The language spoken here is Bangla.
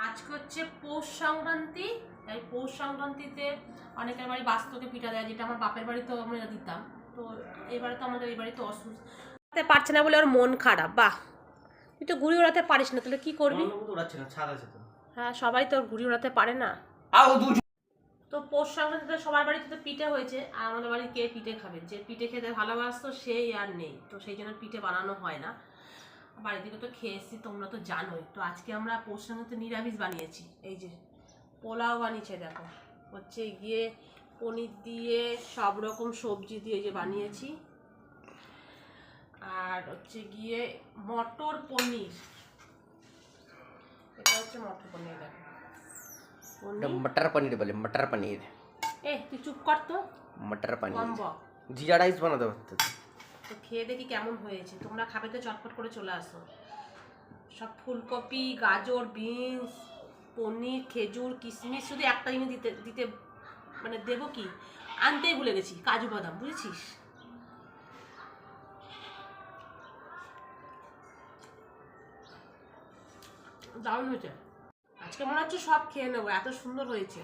আজকে হচ্ছে পৌষ সংক্রান্তি। এই পৌষ সংক্রান্তিতে অনেকের বাড়ি বাস্তকে পিঠা দেয়, যেটা আমার বাপের বাড়িতেও আমরা দিতাম। তো এবারে তো আমাদের এই বাড়িতে অসুস্থ পারছে না বলে ওর মন খারাপ। বাহ, তুই তো ঘুড়ি ওড়াতে পারিস না, তাহলে কি করবি? হ্যাঁ, সবাই তো ঘুড়ি ওড়াতে পারে না। তো পৌষ সংক্রান্তিতে সবার বাড়িতে তো পিঠে হয়েছে, আর আমাদের বাড়ি কে পিঠে খাবে? যে পিঠে খেতে ভালোবাসতো সেই আর নেই, তো সেই জন্য পিঠে বানানো হয় না। বাড়ি থেকে তো খেয়ে এসেছি, তোমরা তো জানোই। তো আজকে আমরা পৌষ সংক্রান্তি নিরামিষ বানিয়েছি। এই যে পোলাও বানিয়েছে, দেখো হচ্ছে গিয়ে পনির দিয়ে সব রকম সবজি দিয়ে যে বানিয়েছি, আর হচ্ছে গিয়ে মটর পনির। এটা হচ্ছে মটর পনির, দেখো मटर पनीर बोले मटर पनीर। তুই চুপ কর তো, मटर কম पनीर বক। जीरा राइस बना दो। তো খেয়ে দেখি কেমন হয়েছে। তোমরা খাবে তো চটপট করে চলে আসো। সব ফুলকপি, গাজর, বিনস, পনির, খেজুর, কিশমিশ, শুধু একটা জিনিস দিতে দিতে মানে দেবো কি, আনতেই ভুলে গেছি, কাজু বাদাম, বুঝেছিস? দারুণ হয়েছে। আজকে মনে হচ্ছে সব খেয়ে নেবো, এত সুন্দর হয়েছে।